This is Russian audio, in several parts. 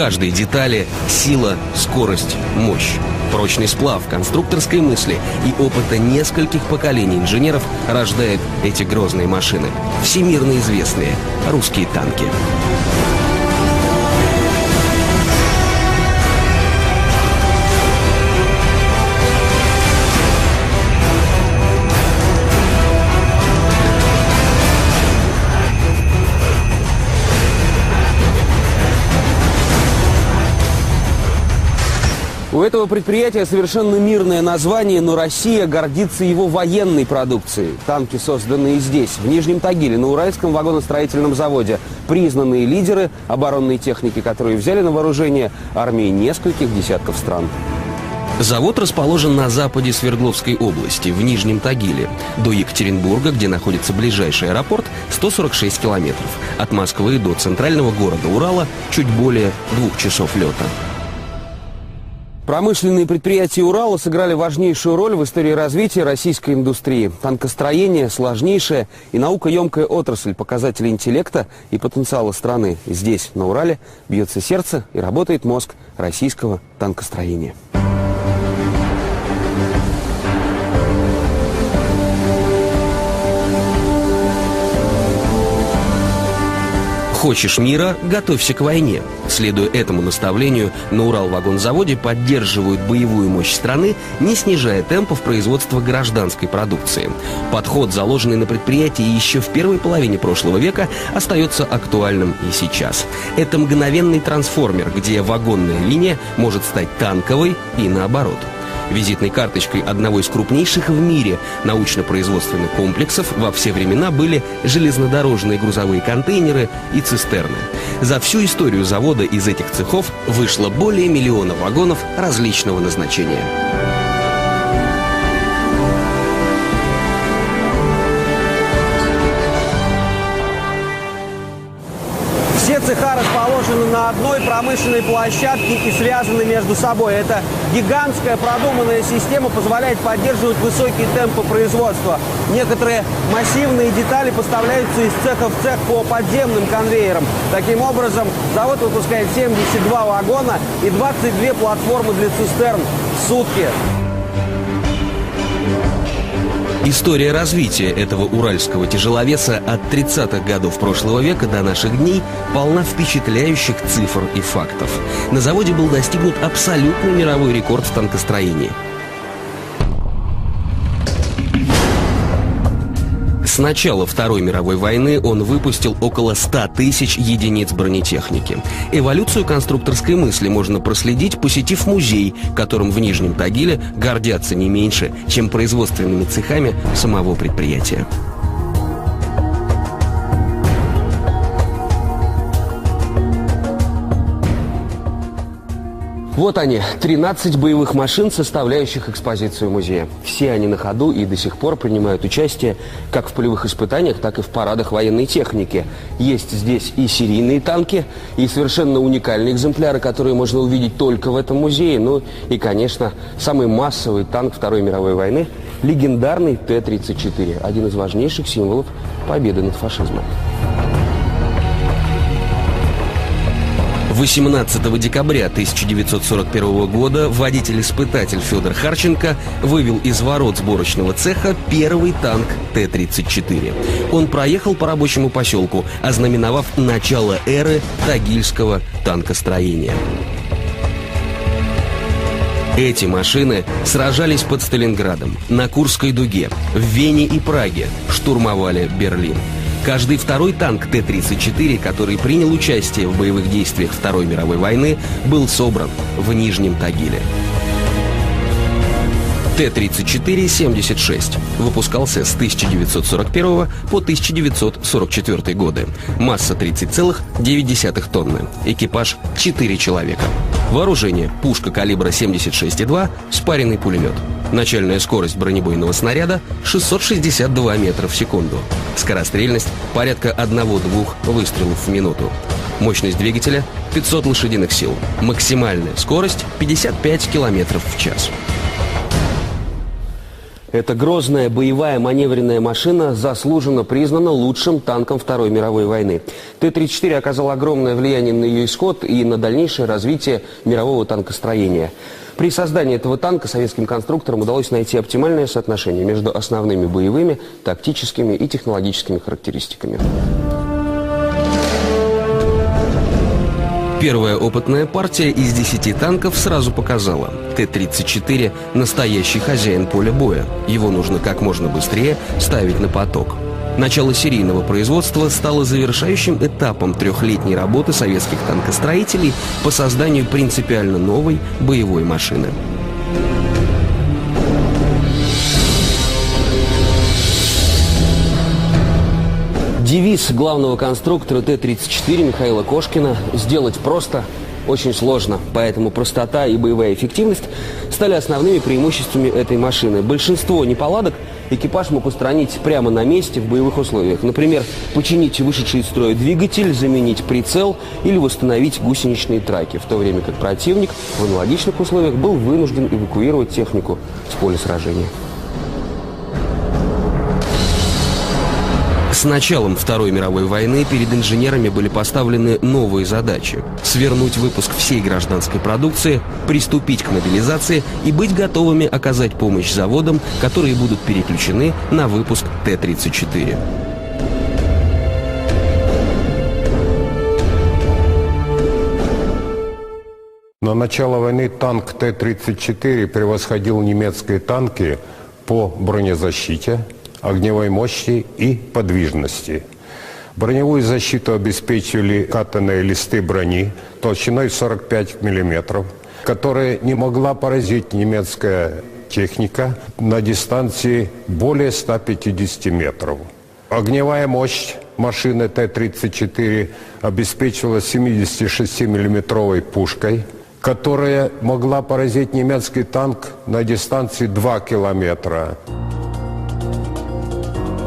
каждой детали сила, скорость, мощь. Прочный сплав конструкторской мысли и опыта нескольких поколений инженеров рождает эти грозные машины. Всемирно известные русские танки. У этого предприятия совершенно мирное название, но Россия гордится его военной продукцией. Танки, созданные здесь, в Нижнем Тагиле, на Уральском вагоностроительном заводе. Признанные лидеры оборонной техники, которые взяли на вооружение армии нескольких десятков стран. Завод расположен на западе Свердловской области, в Нижнем Тагиле. До Екатеринбурга, где находится ближайший аэропорт, 146 километров. От Москвы до центрального города Урала чуть более 2 часов лета. Промышленные предприятия Урала сыграли важнейшую роль в истории развития российской индустрии. Танкостроение – сложнейшая и наукоемкая отрасль, показатели интеллекта и потенциала страны. Здесь, на Урале, бьется сердце и работает мозг российского танкостроения. Хочешь мира – готовься к войне. Следуя этому наставлению, на Уралвагонзаводе поддерживают боевую мощь страны, не снижая темпов производства гражданской продукции. Подход, заложенный на предприятии еще в первой половине прошлого века, остается актуальным и сейчас. Это мгновенный трансформер, где вагонная линия может стать танковой и наоборот. Визитной карточкой одного из крупнейших в мире научно-производственных комплексов во все времена были железнодорожные грузовые контейнеры и цистерны. За всю историю завода из этих цехов вышло более 1 миллиона вагонов различного назначения. Все цеха расположены на одной промышленной площадке и связаны между собой. Эта гигантская продуманная система позволяет поддерживать высокие темпы производства. Некоторые массивные детали поставляются из цеха в цех по подземным конвейерам. Таким образом, завод выпускает 72 вагона и 22 платформы для цистерн в сутки. История развития этого уральского тяжеловеса от 30-х годов прошлого века до наших дней полна впечатляющих цифр и фактов. На заводе был достигнут абсолютный мировой рекорд в танкостроении. С начала Второй мировой войны он выпустил около 100 тысяч единиц бронетехники. Эволюцию конструкторской мысли можно проследить, посетив музей, которым в Нижнем Тагиле гордятся не меньше, чем производственными цехами самого предприятия. Вот они, 13 боевых машин, составляющих экспозицию музея. Все они на ходу и до сих пор принимают участие как в полевых испытаниях, так и в парадах военной техники. Есть здесь и серийные танки, и совершенно уникальные экземпляры, которые можно увидеть только в этом музее. Ну и, конечно, самый массовый танк Второй мировой войны – легендарный Т-34, один из важнейших символов победы над фашизмом. 18 декабря 1941 года водитель-испытатель Федор Харченко вывел из ворот сборочного цеха первый танк Т-34. Он проехал по рабочему поселку, ознаменовав начало эры тагильского танкостроения. Эти машины сражались под Сталинградом, на Курской дуге, в Вене и Праге, штурмовали Берлин. Каждый второй танк Т-34, который принял участие в боевых действиях Второй мировой войны, был собран в Нижнем Тагиле. Т-34-76 выпускался с 1941 по 1944 годы. Масса 30,9 тонны. Экипаж 4 человека. Вооружение: пушка калибра 76,2, спаренный пулемет. Начальная скорость бронебойного снаряда 662 метра в секунду. Скорострельность порядка 1-2 выстрелов в минуту. Мощность двигателя 500 лошадиных сил. Максимальная скорость 55 километров в час. Эта грозная боевая маневренная машина заслуженно признана лучшим танком Второй мировой войны. Т-34 оказал огромное влияние на ее исход и на дальнейшее развитие мирового танкостроения. При создании этого танка советским конструкторам удалось найти оптимальное соотношение между основными боевыми, тактическими и технологическими характеристиками. Первая опытная партия из 10 танков сразу показала: Т-34 – настоящий хозяин поля боя. Его нужно как можно быстрее ставить на поток. Начало серийного производства стало завершающим этапом трехлетней работы советских танкостроителей по созданию принципиально новой боевой машины. Девиз главного конструктора Т-34 Михаила Кошкина «Сделать просто очень сложно». Поэтому простота и боевая эффективность стали основными преимуществами этой машины. Большинство неполадок экипаж мог устранить прямо на месте в боевых условиях. Например, починить вышедший из строя двигатель, заменить прицел или восстановить гусеничные траки, в то время как противник в аналогичных условиях был вынужден эвакуировать технику с поля сражения. С началом Второй мировой войны перед инженерами были поставлены новые задачи: свернуть выпуск всей гражданской продукции, приступить к мобилизации и быть готовыми оказать помощь заводам, которые будут переключены на выпуск Т-34. На начало войны танк Т-34 превосходил немецкие танки по бронезащите, огневой мощи и подвижности. Броневую защиту обеспечивали катанные листы брони толщиной 45 мм, которые не могла поразить немецкая техника на дистанции более 150 метров. Огневая мощь машины Т-34 обеспечивалась 76-миллиметровой пушкой, которая могла поразить немецкий танк на дистанции 2 километра.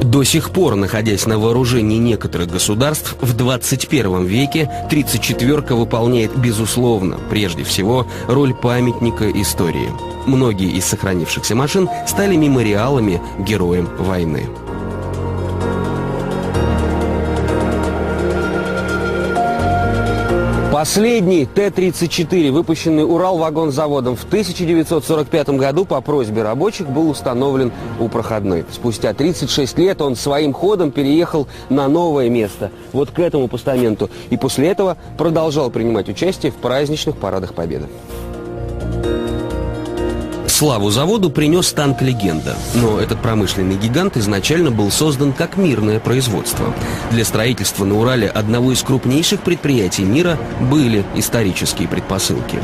До сих пор, находясь на вооружении некоторых государств, в 21 веке 34-ка выполняет, безусловно, прежде всего, роль памятника истории. Многие из сохранившихся машин стали мемориалами героям войны. Последний Т-34, выпущенный Уралвагонзаводом в 1945 году по просьбе рабочих, был установлен у проходной. Спустя 36 лет он своим ходом переехал на новое место, вот к этому постаменту, и после этого продолжал принимать участие в праздничных парадах Победы. Славу заводу принес танк «Легенда», но этот промышленный гигант изначально был создан как мирное производство. Для строительства на Урале одного из крупнейших предприятий мира были исторические предпосылки.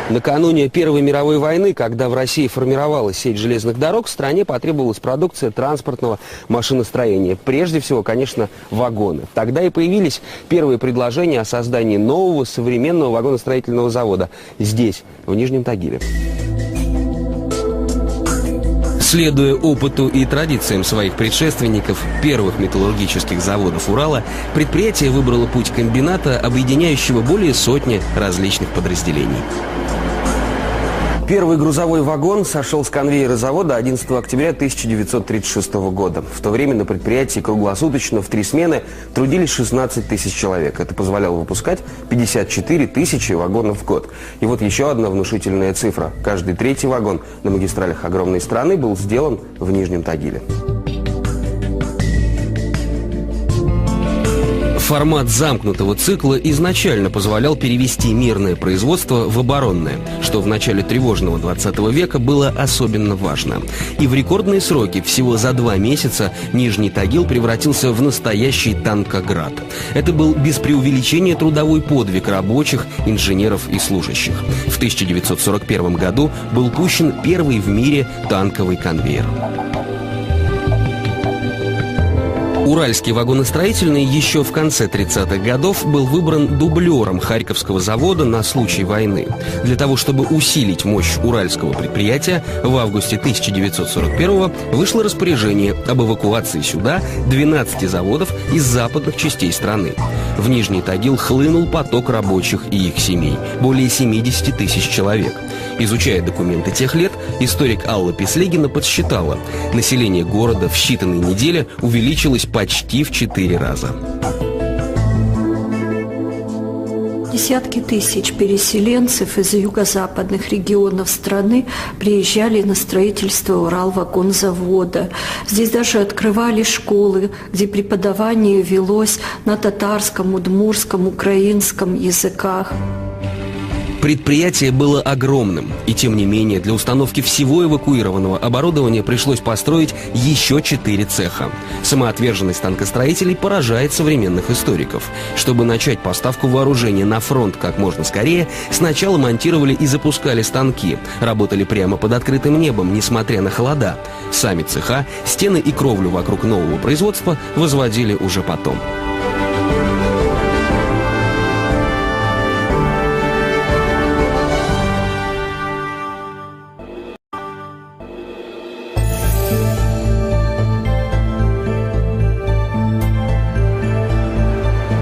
Накануне Первой мировой войны, когда в России формировалась сеть железных дорог, стране потребовалась продукция транспортного машиностроения. Прежде всего, конечно, вагоны. Тогда и появились первые предложения о создании нового современного вагоностроительного завода здесь, в Нижнем Тагиле. Следуя опыту и традициям своих предшественников, первых металлургических заводов Урала, предприятие выбрало путь комбината, объединяющего более сотни различных подразделений. Первый грузовой вагон сошел с конвейера завода 11 октября 1936 года. В то время на предприятии круглосуточно в 3 смены трудились 16 тысяч человек. Это позволяло выпускать 54 тысячи вагонов в год. И вот еще одна внушительная цифра. Каждый третий вагон на магистралях огромной страны был сделан в Нижнем Тагиле. Формат замкнутого цикла изначально позволял перевести мирное производство в оборонное, что в начале тревожного 20 века было особенно важно. И в рекордные сроки, всего за 2 месяца, Нижний Тагил превратился в настоящий танкоград. Это был без преувеличения трудовой подвиг рабочих, инженеров и служащих. В 1941 году был пущен первый в мире танковый конвейер. Уральский вагоностроительный еще в конце 30-х годов был выбран дублером Харьковского завода на случай войны. Для того, чтобы усилить мощь уральского предприятия, в августе 1941-го вышло распоряжение об эвакуации сюда 12 заводов из западных частей страны. В Нижний Тагил хлынул поток рабочих и их семей – более 70 тысяч человек. Изучая документы тех лет, историк Алла Песлегина подсчитала, население города в считанные недели увеличилось почти в 4 раза. Десятки тысяч переселенцев из юго-западных регионов страны приезжали на строительство Уралвагонзавода. Здесь даже открывали школы, где преподавание велось на татарском, удмуртском, украинском языках. Предприятие было огромным, и тем не менее для установки всего эвакуированного оборудования пришлось построить еще 4 цеха. Самоотверженность танкостроителей поражает современных историков. Чтобы начать поставку вооружения на фронт как можно скорее, сначала монтировали и запускали станки, работали прямо под открытым небом, несмотря на холода. Сами цеха, стены и кровлю вокруг нового производства возводили уже потом.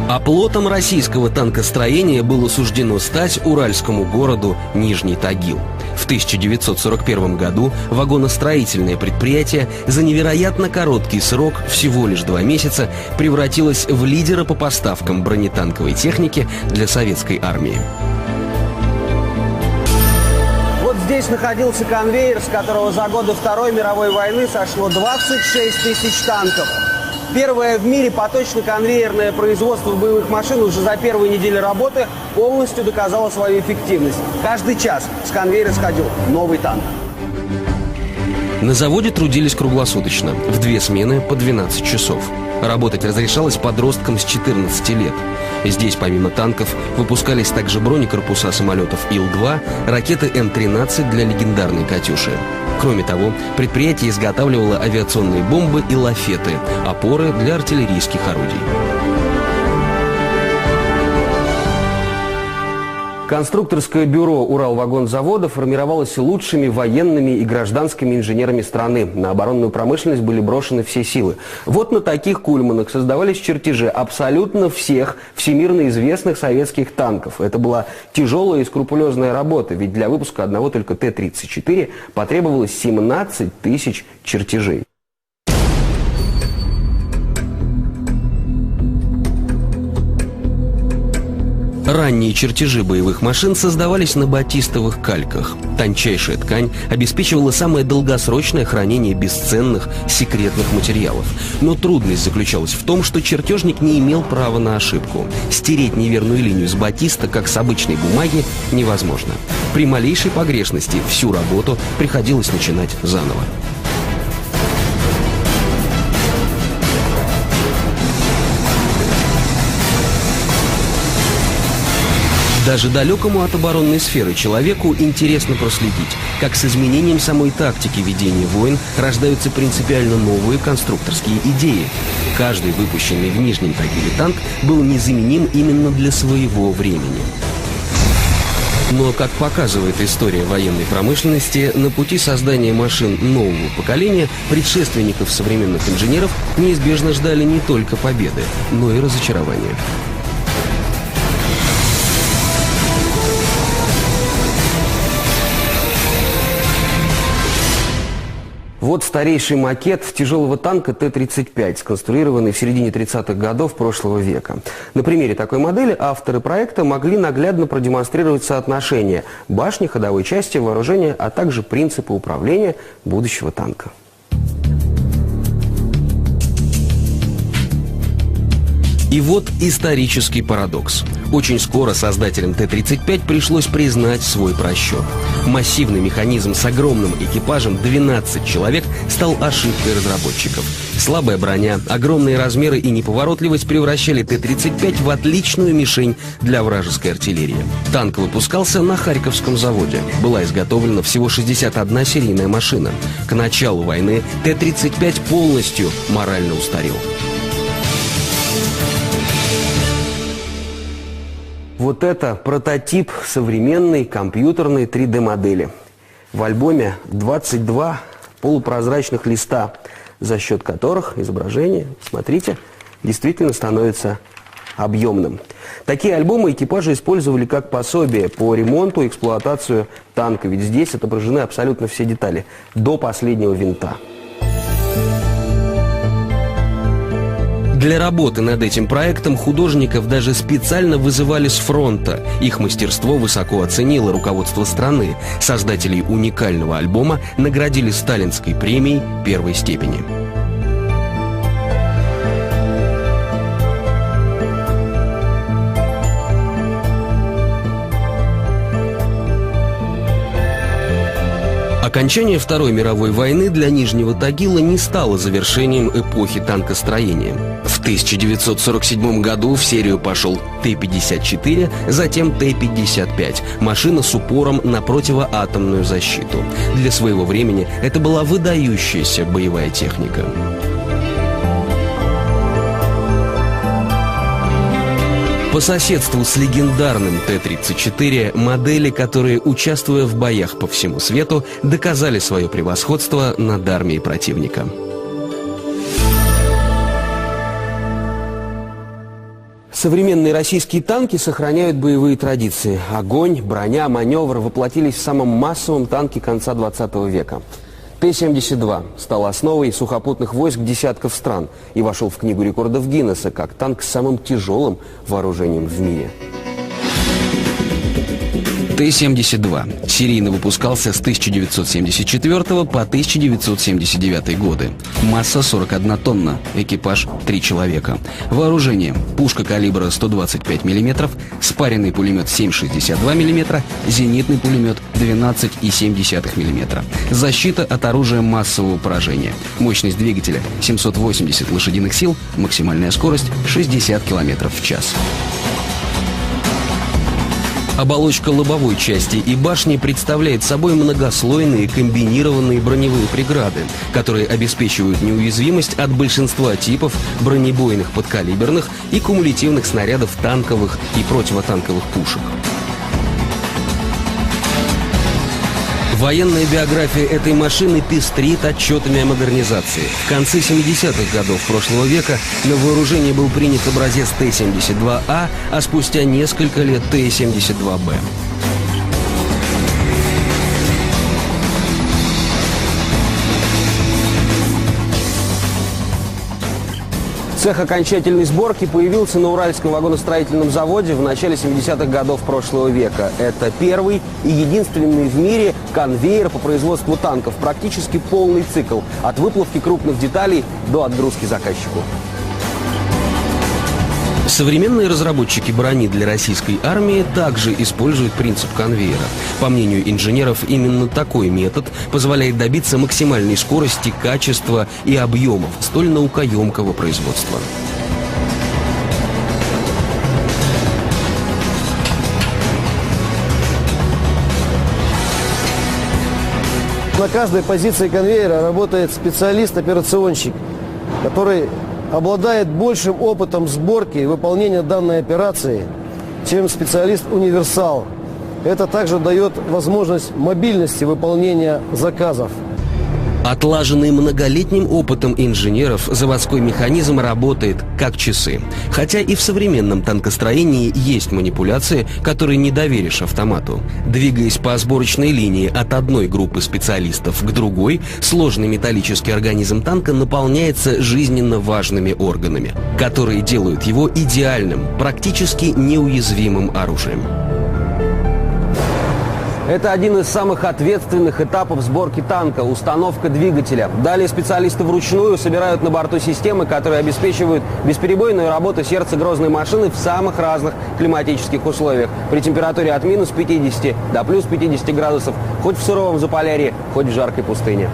Оплотом российского танкостроения было суждено стать уральскому городу Нижний Тагил. В 1941 году вагоностроительное предприятие за невероятно короткий срок, всего лишь 2 месяца, превратилось в лидера по поставкам бронетанковой техники для советской армии. Вот здесь находился конвейер, с которого за годы Второй мировой войны сошло 26 тысяч танков. Первое в мире поточно-конвейерное производство боевых машин уже за первые недели работы полностью доказало свою эффективность. Каждый час с конвейера сходил новый танк. На заводе трудились круглосуточно, в 2 смены по 12 часов. Работать разрешалось подросткам с 14 лет. Здесь, помимо танков, выпускались также бронекорпуса самолетов Ил-2, ракеты М-13 для легендарной «Катюши». Кроме того, предприятие изготавливало авиационные бомбы и лафеты, опоры для артиллерийских орудий. Конструкторское бюро Уралвагонзавода формировалось лучшими военными и гражданскими инженерами страны. На оборонную промышленность были брошены все силы. Вот на таких кульманах создавались чертежи абсолютно всех всемирно известных советских танков. Это была тяжелая и скрупулезная работа, ведь для выпуска одного только Т-34 потребовалось 17 тысяч чертежей. Ранние чертежи боевых машин создавались на батистовых кальках. Тончайшая ткань обеспечивала самое долгосрочное хранение бесценных секретных материалов. Но трудность заключалась в том, что чертежник не имел права на ошибку. Стереть неверную линию с батиста, как с обычной бумаги, невозможно. При малейшей погрешности всю работу приходилось начинать заново. Даже далекому от оборонной сферы человеку интересно проследить, как с изменением самой тактики ведения войн рождаются принципиально новые конструкторские идеи. Каждый выпущенный в Нижнем Тагиле танк был незаменим именно для своего времени. Но, как показывает история военной промышленности, на пути создания машин нового поколения предшественников современных инженеров неизбежно ждали не только победы, но и разочарования. Вот старейший макет тяжелого танка Т-35, сконструированный в середине 30-х годов прошлого века. На примере такой модели авторы проекта могли наглядно продемонстрировать соотношение башни, ходовой части, вооружения, а также принципы управления будущего танка. И вот исторический парадокс. Очень скоро создателям Т-35 пришлось признать свой просчет. Массивный механизм с огромным экипажем 12 человек стал ошибкой разработчиков. Слабая броня, огромные размеры и неповоротливость превращали Т-35 в отличную мишень для вражеской артиллерии. Танк выпускался на Харьковском заводе. Была изготовлена всего 61 серийная машина. К началу войны Т-35 полностью морально устарел. Вот это прототип современной компьютерной 3D-модели. В альбоме 22 полупрозрачных листа, за счет которых изображение, смотрите, действительно становится объемным. Такие альбомы экипажи использовали как пособие по ремонту и эксплуатацию танка, ведь здесь отображены абсолютно все детали, до последнего винта. Для работы над этим проектом художников даже специально вызывали с фронта. Их мастерство высоко оценило руководство страны. Создателей уникального альбома наградили Сталинской премией первой степени. Окончание Второй мировой войны для Нижнего Тагила не стало завершением эпохи танкостроения. В 1947 году в серию пошел Т-54, затем Т-55, машина с упором на противоатомную защиту. Для своего времени это была выдающаяся боевая техника. По соседству с легендарным Т-34 модели, которые, участвуя в боях по всему свету, доказали свое превосходство над армией противника. Современные российские танки сохраняют боевые традиции. Огонь, броня, маневр воплотились в самом массовом танке конца 20 века. Т-72 стал основой сухопутных войск десятков стран и вошел в Книгу рекордов Гиннесса как танк с самым тяжелым вооружением в мире. Т-72 серийно выпускался с 1974 по 1979 годы. Масса 41 тонна, экипаж 3 человека. Вооружение: пушка калибра 125 мм, спаренный пулемет 7,62 мм, зенитный пулемет 12,7 мм. Защита от оружия массового поражения. Мощность двигателя 780 лошадиных сил, максимальная скорость 60 км в час. Оболочка лобовой части и башни представляет собой многослойные комбинированные броневые преграды, которые обеспечивают неуязвимость от большинства типов бронебойных подкалиберных и кумулятивных снарядов танковых и противотанковых пушек. Военная биография этой машины пестрит отчетами о модернизации. В конце 70-х годов прошлого века на вооружение был принят образец Т-72А, а спустя несколько лет Т-72Б. Цех окончательной сборки появился на Уральском вагоностроительном заводе в начале 70-х годов прошлого века. Это первый и единственный в мире конвейер по производству танков. Практически полный цикл от выплавки крупных деталей до отгрузки заказчику. Современные разработчики брони для российской армии также используют принцип конвейера. По мнению инженеров, именно такой метод позволяет добиться максимальной скорости, качества и объемов столь наукоемкого производства. На каждой позиции конвейера работает специалист-операционщик, который обладает большим опытом сборки и выполнения данной операции, чем специалист-универсал. Это также дает возможность мобильности выполнения заказов. Отлаженный многолетним опытом инженеров, заводской механизм работает как часы. Хотя и в современном танкостроении есть манипуляции, которые не доверишь автомату. Двигаясь по сборочной линии от одной группы специалистов к другой, сложный металлический организм танка наполняется жизненно важными органами, которые делают его идеальным, практически неуязвимым оружием. Это один из самых ответственных этапов сборки танка – установка двигателя. Далее специалисты вручную собирают на борту системы, которые обеспечивают бесперебойную работу сердца грозной машины в самых разных климатических условиях. При температуре от минус 50 до плюс 50 градусов, хоть в суровом Заполярье, хоть в жаркой пустыне.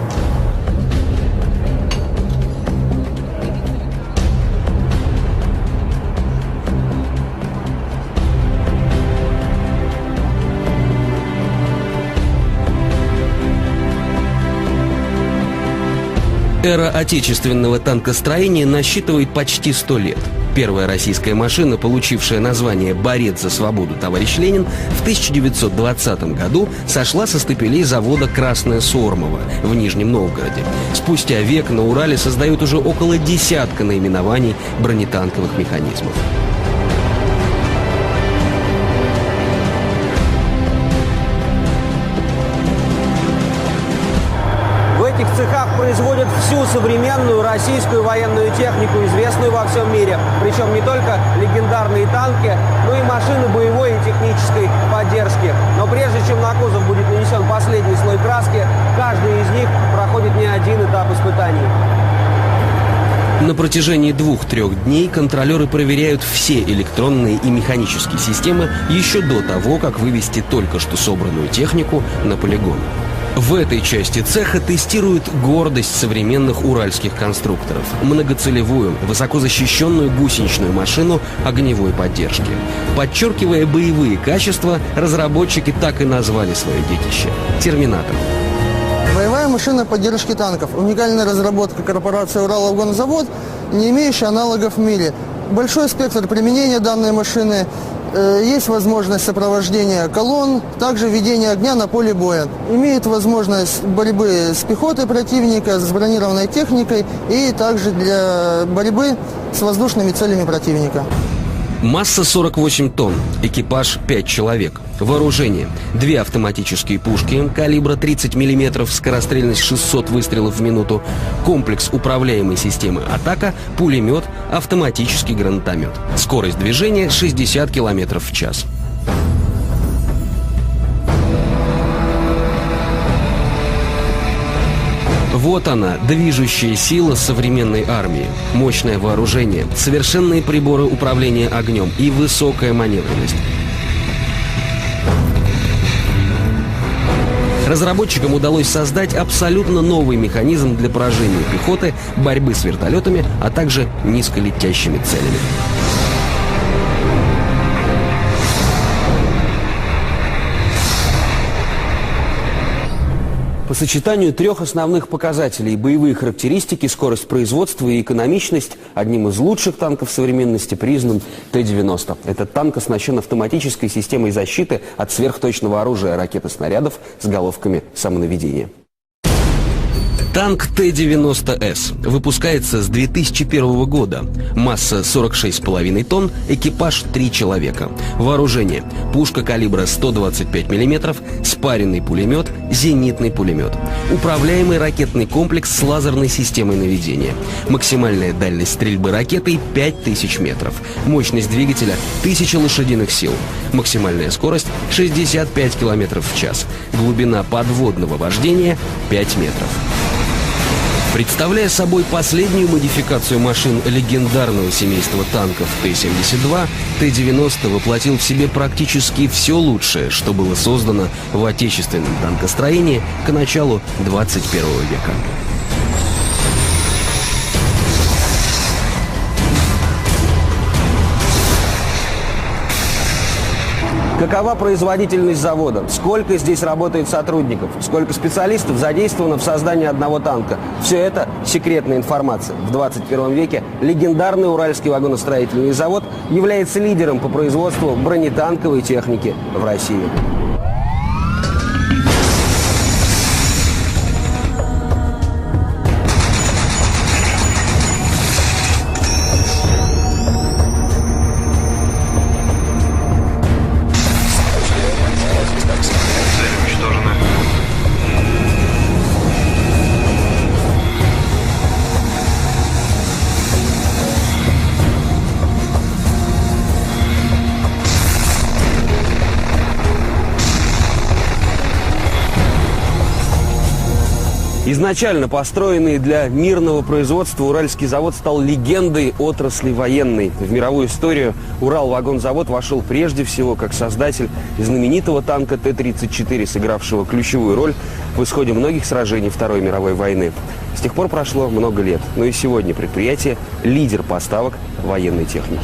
Эра отечественного танкостроения насчитывает почти 100 лет. Первая российская машина, получившая название «Борец за свободу, товарищ Ленин», в 1920 году сошла со стапелей завода «Красное Сормово» в Нижнем Новгороде. Спустя век на Урале создают уже около десятка наименований бронетанковых механизмов. В этих цехах производят всю современную российскую военную технику, известную во всем мире. Причем не только легендарные танки, но и машины боевой и технической поддержки. Но прежде чем на кузов будет нанесен последний слой краски, каждый из них проходит не один этап испытаний. На протяжении 2-3 дней контролеры проверяют все электронные и механические системы еще до того, как вывести только что собранную технику на полигон. В этой части цеха тестируют гордость современных уральских конструкторов – многоцелевую, высокозащищенную гусеничную машину огневой поддержки. Подчеркивая боевые качества, разработчики так и назвали свое детище – «Терминатор». Боевая машина поддержки танков. Уникальная разработка корпорации «Уралвагонзавод», не имеющая аналогов в мире. Большой спектр применения данной машины. Есть возможность сопровождения колонн, также ведения огня на поле боя. Имеет возможность борьбы с пехотой противника, с бронированной техникой и также для борьбы с воздушными целями противника. Масса 48 тонн, экипаж 5 человек. Вооружение: 2 автоматические пушки калибра 30 мм, скорострельность 600 выстрелов в минуту, комплекс управляемой системы «Атака», пулемет, автоматический гранатомет. Скорость движения 60 км в час. Вот она, движущая сила современной армии. Мощное вооружение, совершенные приборы управления огнем и высокая маневренность. Разработчикам удалось создать абсолютно новый механизм для поражения пехоты, борьбы с вертолетами, а также низколетящими целями. По сочетанию 3 основных показателей – боевые характеристики, скорость производства и экономичность – одним из лучших танков современности признан Т-90. Этот танк оснащен автоматической системой защиты от сверхточного оружия ракет и снарядов с головками самонаведения. Танк Т-90С выпускается с 2001 года. Масса 46,5 тонн, экипаж 3 человека. Вооружение: пушка калибра 125 мм, спаренный пулемет, зенитный пулемет. Управляемый ракетный комплекс с лазерной системой наведения. Максимальная дальность стрельбы ракетой 5000 метров. Мощность двигателя 1000 лошадиных сил. Максимальная скорость 65 км в час. Глубина подводного вождения 5 метров. Представляя собой последнюю модификацию машин легендарного семейства танков Т-72, Т-90 воплотил в себе практически все лучшее, что было создано в отечественном танкостроении к началу 21 века. Какова производительность завода? Сколько здесь работает сотрудников? Сколько специалистов задействовано в создании одного танка? Все это секретная информация. В 21 веке легендарный Уральский вагоностроительный завод является лидером по производству бронетанковой техники в России. Изначально построенный для мирного производства Уральский завод стал легендой отрасли военной. В мировую историю Уралвагонзавод вошел прежде всего как создатель знаменитого танка Т-34, сыгравшего ключевую роль в исходе многих сражений Второй мировой войны. С тех пор прошло много лет, но и сегодня предприятие – лидер поставок военной техники.